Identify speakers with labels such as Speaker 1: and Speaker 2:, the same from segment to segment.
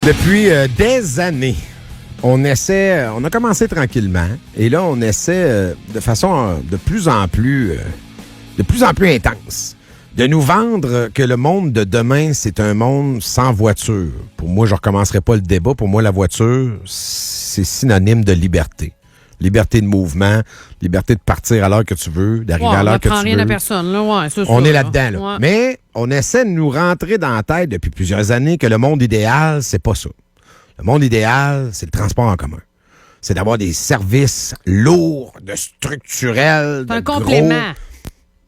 Speaker 1: Depuis des années, on a commencé tranquillement, et là, on essaie de façon de plus en plus intense, de nous vendre que le monde de demain, c'est un monde sans voiture. Pour moi, je ne recommencerai pas le débat. Pour moi, la voiture, c'est synonyme de liberté. Liberté de mouvement, liberté de partir à l'heure que tu veux, d'arriver à l'heure que tu veux.
Speaker 2: On ne prend rien à personne, là, ouais, c'est ça.
Speaker 1: On est là-dedans, là.
Speaker 2: Ouais.
Speaker 1: Mais on essaie de nous rentrer dans la tête depuis plusieurs années que le monde idéal, c'est pas ça. Le monde idéal, c'est le transport en commun. C'est d'avoir des services lourds, de structurels,
Speaker 2: C'est un
Speaker 1: gros.
Speaker 2: complément.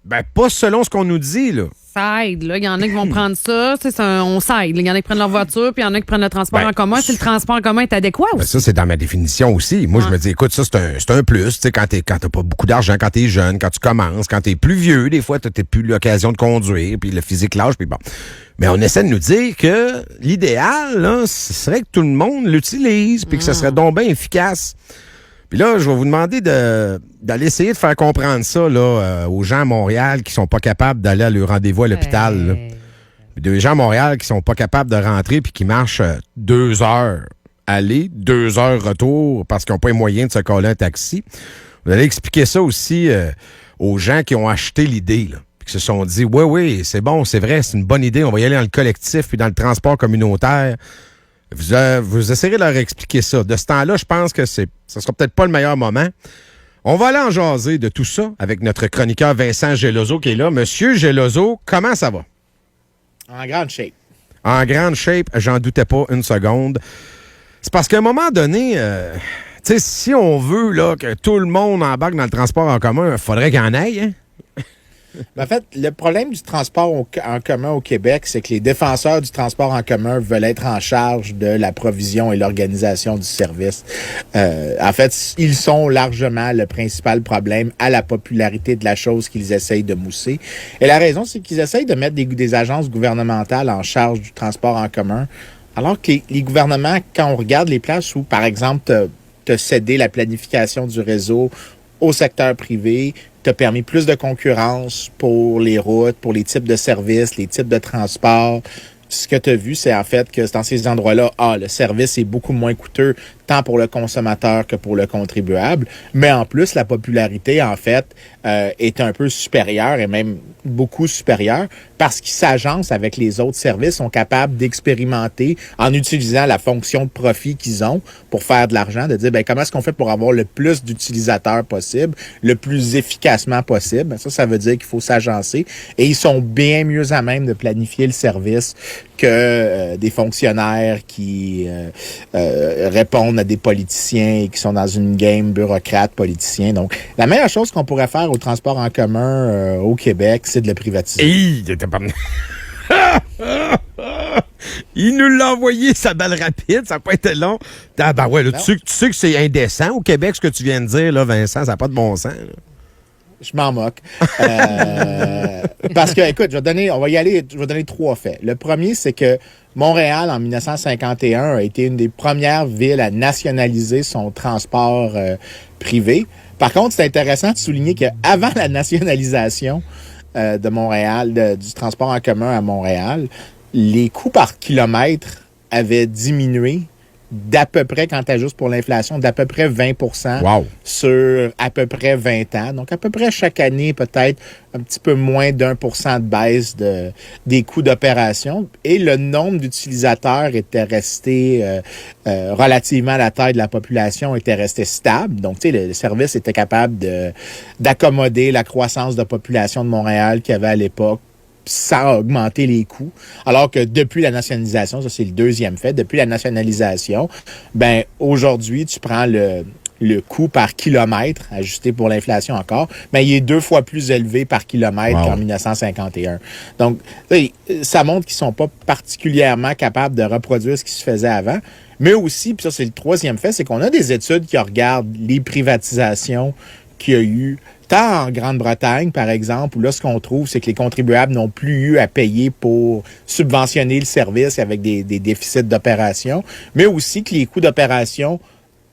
Speaker 1: Ben, pas selon ce qu'on nous dit, là.
Speaker 2: Ça aide, là. Il y en a qui vont prendre ça. On s'aide. Il y en a qui prennent leur voiture, puis il y en a qui prennent le transport en commun. Si le transport en commun est adéquat
Speaker 1: Ben,
Speaker 2: aussi.
Speaker 1: ça, c'est dans ma définition aussi. Moi, je me dis, écoute, ça, c'est un plus. Tu sais, quand t'as pas beaucoup d'argent, quand t'es jeune, quand tu commences, quand t'es plus vieux, des fois, t'as plus l'occasion de conduire, puis le physique lâche, puis bon. Mais on essaie de nous dire que l'idéal, là, ce serait que tout le monde l'utilise, puis que ce serait donc bien efficace. Puis là, je vais vous demander d'aller essayer de faire comprendre ça là, aux gens à Montréal qui sont pas capables d'aller à leur rendez-vous à l'hôpital. Là. Des gens à Montréal qui sont pas capables de rentrer puis qui marchent 2 heures aller, 2 heures retour parce qu'ils n'ont pas les moyens de se coller un taxi. Vous allez expliquer ça aussi aux gens qui ont acheté l'idée, là, puis qui se sont dit, oui, c'est bon, c'est vrai, c'est une bonne idée, on va y aller dans le collectif puis dans le transport communautaire. Vous essayerez de leur expliquer ça. De ce temps-là, je pense que ce sera peut-être pas le meilleur moment. On va aller en jaser de tout ça avec notre chroniqueur Vincent Geloso qui est là. Monsieur Geloso, comment ça va?
Speaker 3: En grande shape.
Speaker 1: En grande shape, j'en doutais pas une seconde. C'est parce qu'à un moment donné, tu sais, si on veut là, que tout le monde embarque dans le transport en commun, il faudrait qu'il y en aille, hein?
Speaker 3: En fait, le problème du transport en commun au Québec, c'est que les défenseurs du transport en commun veulent être en charge de la provision et l'organisation du service. En fait, ils sont largement le principal problème à la popularité de la chose qu'ils essayent de mousser. Et la raison, c'est qu'ils essayent de mettre des agences gouvernementales en charge du transport en commun, alors que les gouvernements, quand on regarde les places où, par exemple, te céder la planification du réseau au secteur privé, t'a permis plus de concurrence pour les routes, pour les types de services, les types de transports. Ce que tu as vu, c'est en fait que dans ces endroits-là, le service est beaucoup moins coûteux, tant pour le consommateur que pour le contribuable. Mais en plus, la popularité, en fait, est un peu supérieure et même beaucoup supérieure parce qu'ils s'agencent avec les autres services, sont capables d'expérimenter en utilisant la fonction de profit qu'ils ont pour faire de l'argent, de dire comment est-ce qu'on fait pour avoir le plus d'utilisateurs possible, le plus efficacement possible. Ça veut dire qu'il faut s'agencer et ils sont bien mieux à même de planifier le service que des fonctionnaires qui répondent à des politiciens et qui sont dans une game bureaucrate-politicien. Donc, la meilleure chose qu'on pourrait faire au transport en commun au Québec, c'est de le privatiser.
Speaker 1: Il était pas... Il nous l'a envoyé, sa balle rapide, ça n'a pas été long. Ah ben ouais, là, tu sais que c'est indécent au Québec, ce que tu viens de dire, là, Vincent, ça n'a pas de bon sens. Là.
Speaker 3: Je m'en moque. Parce que, écoute, je vais donner 3 faits. Le premier, c'est que Montréal, en 1951, a été une des premières villes à nationaliser son transport privé. Par contre, c'est intéressant de souligner qu'avant la nationalisation de Montréal, du transport en commun à Montréal, les coûts par kilomètre avaient diminué d'à peu près, quand tu ajustes pour l'inflation, d'à peu près 20
Speaker 1: wow.
Speaker 3: sur à peu près 20 ans. Donc, à peu près chaque année, peut-être un petit peu moins d'1% de baisse des coûts d'opération. Et le nombre d'utilisateurs était resté relativement à la taille de la population, était resté stable. Donc, tu sais, le service était capable d'accommoder la croissance de population de Montréal qu'il y avait à l'époque, sans augmenter les coûts. Alors que depuis la nationalisation, ça c'est le deuxième fait, depuis la nationalisation, aujourd'hui, tu prends le coût par kilomètre, ajusté pour l'inflation encore, il est 2 fois plus élevé par kilomètre qu'en 1951. Donc, ça montre qu'ils sont pas particulièrement capables de reproduire ce qui se faisait avant. Mais aussi, puis ça c'est le troisième fait, c'est qu'on a des études qui regardent les privatisations qu'il y a eu tant en Grande-Bretagne, par exemple, où là, ce qu'on trouve, c'est que les contribuables n'ont plus eu à payer pour subventionner le service avec des déficits d'opération, mais aussi que les coûts d'opération,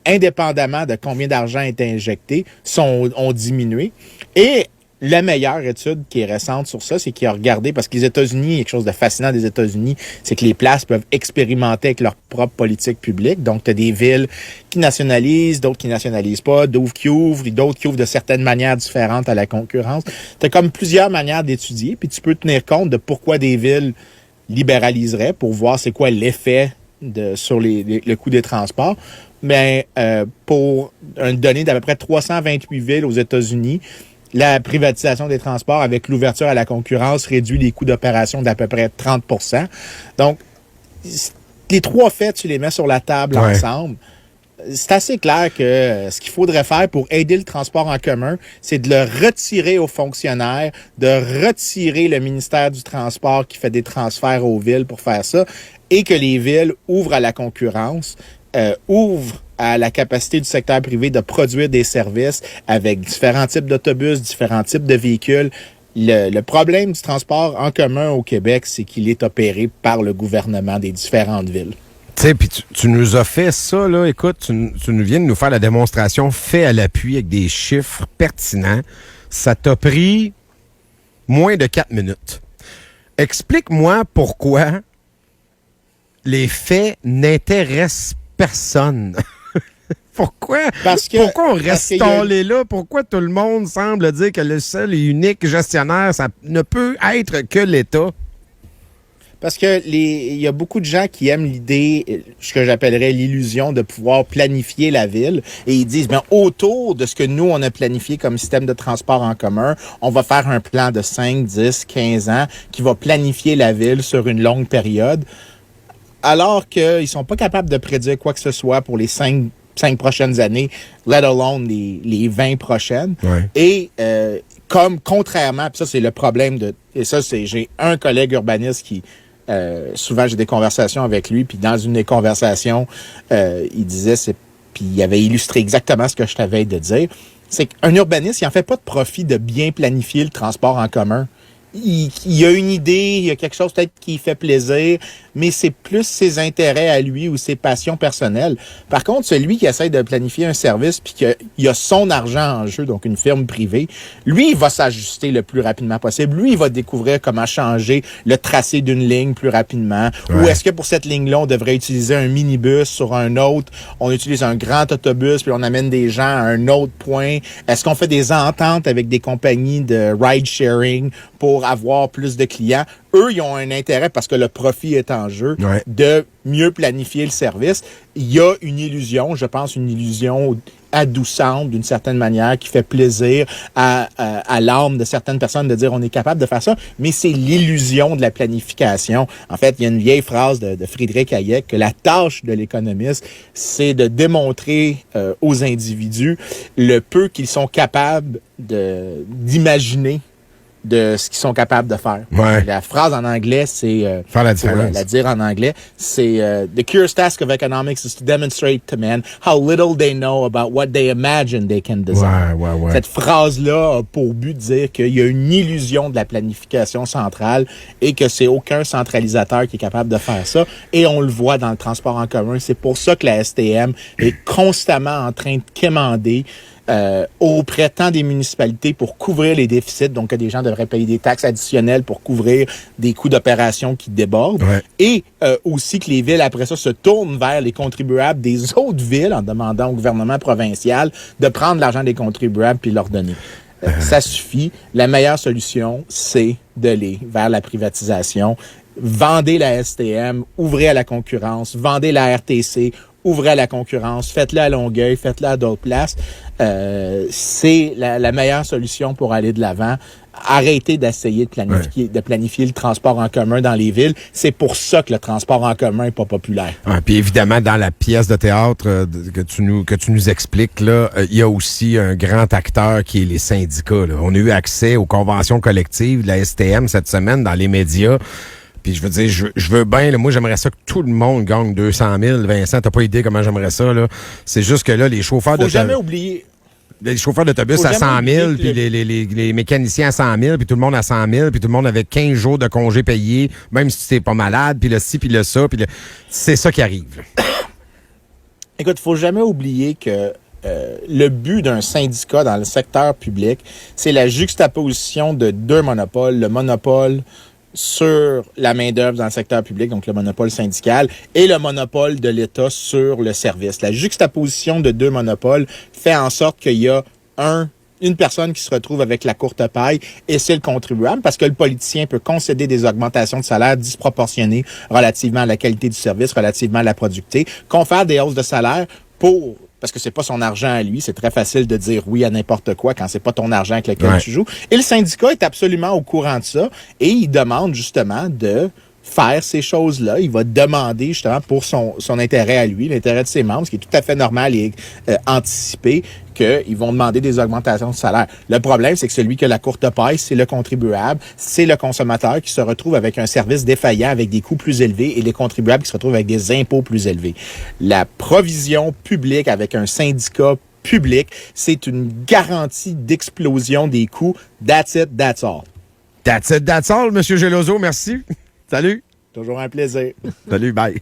Speaker 3: indépendamment de combien d'argent est injecté, ont diminué. Et la meilleure étude qui est récente sur ça, c'est qu'il a regardé, parce que les États-Unis, quelque chose de fascinant des États-Unis, c'est que les places peuvent expérimenter avec leur propre politique publique. Donc, tu as des villes qui nationalisent, d'autres qui nationalisent pas, d'autres qui ouvrent de certaines manières différentes à la concurrence. Tu as comme plusieurs manières d'étudier, puis tu peux tenir compte de pourquoi des villes libéraliseraient pour voir c'est quoi l'effet sur le coût des transports. Mais pour une donnée d'à peu près 328 villes aux États-Unis, la privatisation des transports avec l'ouverture à la concurrence réduit les coûts d'opération d'à peu près 30%. Donc, les trois faits, tu les mets sur la table ensemble. C'est assez clair que ce qu'il faudrait faire pour aider le transport en commun, c'est de le retirer aux fonctionnaires, de retirer le ministère du Transport qui fait des transferts aux villes pour faire ça, et que les villes ouvrent à la concurrence, ouvrent à la capacité du secteur privé de produire des services avec différents types d'autobus, différents types de véhicules. Le problème du transport en commun au Québec, c'est qu'il est opéré par le gouvernement des différentes villes.
Speaker 1: Tu sais, puis tu nous as fait ça, là. Écoute, tu nous viens de nous faire la démonstration fait à l'appui avec des chiffres pertinents. Ça t'a pris moins de 4 minutes. Explique-moi pourquoi les faits n'intéressent personne. Pourquoi on reste tombé là? Pourquoi tout le monde semble dire que le seul et unique gestionnaire, ça ne peut être que l'État?
Speaker 3: Parce que il y a beaucoup de gens qui aiment l'idée, ce que j'appellerais l'illusion de pouvoir planifier la ville. Et ils disent, bien, autour de ce que nous, on a planifié comme système de transport en commun, on va faire un plan de 5, 10, 15 ans qui va planifier la ville sur une longue période. Alors qu'ils sont pas capables de prédire quoi que ce soit pour les 5 prochaines années, let alone les 20 prochaines.
Speaker 1: Ouais.
Speaker 3: Et contrairement, puis ça c'est le problème j'ai un collègue urbaniste qui souvent j'ai des conversations avec lui, puis dans une des conversations, il disait, puis il avait illustré exactement ce que je t'avais de dire, c'est qu'un urbaniste, il en fait pas de profit de bien planifier le transport en commun. Il a une idée, il y a quelque chose peut-être qui fait plaisir, mais c'est plus ses intérêts à lui ou ses passions personnelles. Par contre, celui qui essaie de planifier un service puis qu'il a son argent en jeu, donc une firme privée, lui, il va s'ajuster le plus rapidement possible. Lui, il va découvrir comment changer le tracé d'une ligne plus rapidement. Ouais. Ou est-ce que pour cette ligne-là, on devrait utiliser un minibus sur un autre? On utilise un grand autobus puis on amène des gens à un autre point. Est-ce qu'on fait des ententes avec des compagnies de ride-sharing pour avoir plus de clients? Eux, ils ont un intérêt, parce que le profit est en jeu, de mieux planifier le service. Il y a une illusion, je pense, une illusion adoucissante d'une certaine manière, qui fait plaisir à l'âme de certaines personnes de dire on est capable de faire ça, mais c'est l'illusion de la planification. En fait, il y a une vieille phrase de Friedrich Hayek que la tâche de l'économiste, c'est de démontrer aux individus le peu qu'ils sont capables d'imaginer de ce qu'ils sont capables de faire.
Speaker 1: Ouais.
Speaker 3: La phrase en anglais, c'est...
Speaker 1: faire la différence.
Speaker 3: La dire en anglais, c'est The curious task of economics is to demonstrate to men how little they know about what they imagine they can design.
Speaker 1: Ouais.
Speaker 3: Cette phrase-là a pour but de dire qu'il y a une illusion de la planification centrale et que c'est aucun centralisateur qui est capable de faire ça. Et on le voit dans le transport en commun. C'est pour ça que la STM est constamment en train de quémander auprès tant des municipalités pour couvrir les déficits, donc que des gens devraient payer des taxes additionnelles pour couvrir des coûts d'opération qui débordent, et aussi que les villes, après ça, se tournent vers les contribuables des autres villes en demandant au gouvernement provincial de prendre l'argent des contribuables puis leur donner. Ça suffit. La meilleure solution, c'est d'aller vers la privatisation. Vendez la STM, ouvrez à la concurrence, vendez la RTC, ouvrez à la concurrence, faites-le à Longueuil, faites-le à d'autres places. C'est la meilleure solution pour aller de l'avant. Arrêtez d'essayer de planifier le transport en commun dans les villes. C'est pour ça que le transport en commun n'est pas populaire.
Speaker 1: Puis évidemment, dans la pièce de théâtre que tu nous expliques, là, il y a aussi un grand acteur qui est les syndicats. Là. On a eu accès aux conventions collectives de la STM cette semaine dans les médias. Puis je veux dire, je veux bien, là, moi j'aimerais ça que tout le monde gagne 200 000. Vincent, t'as pas idée comment j'aimerais ça, là. C'est juste que là, les chauffeurs
Speaker 3: Faut jamais oublier.
Speaker 1: Les chauffeurs d'autobus à 100 000, puis les mécaniciens à 100 000, puis tout le monde à 100 000, puis tout le monde avec 15 jours de congés payés, même si tu n'es pas malade, puis le ci, puis le ça, puis c'est ça qui arrive.
Speaker 3: Écoute, faut jamais oublier que le but d'un syndicat dans le secteur public, c'est la juxtaposition de deux monopoles. Le monopole sur la main-d'œuvre dans le secteur public, donc le monopole syndical, et le monopole de l'État sur le service. La juxtaposition de deux monopoles fait en sorte qu'il y a une personne qui se retrouve avec la courte paille, et c'est le contribuable, parce que le politicien peut concéder des augmentations de salaire disproportionnées relativement à la qualité du service, relativement à la productivité, confère des hausses de salaire parce que c'est pas son argent à lui, c'est très facile de dire oui à n'importe quoi quand c'est pas ton argent avec lequel tu joues. Et le syndicat est absolument au courant de ça, et il demande justement de faire ces choses-là. Il va demander justement pour son intérêt à lui, l'intérêt de ses membres, ce qui est tout à fait normal et anticipé, qu'ils vont demander des augmentations de salaire. Le problème, c'est que celui qui a la courte paille, c'est le contribuable, c'est le consommateur qui se retrouve avec un service défaillant avec des coûts plus élevés et les contribuables qui se retrouvent avec des impôts plus élevés. La provision publique avec un syndicat public, c'est une garantie d'explosion des coûts. That's it, that's all.
Speaker 1: That's it, that's all, M. Geloso. Merci. Salut.
Speaker 3: Toujours un plaisir.
Speaker 1: Salut, bye.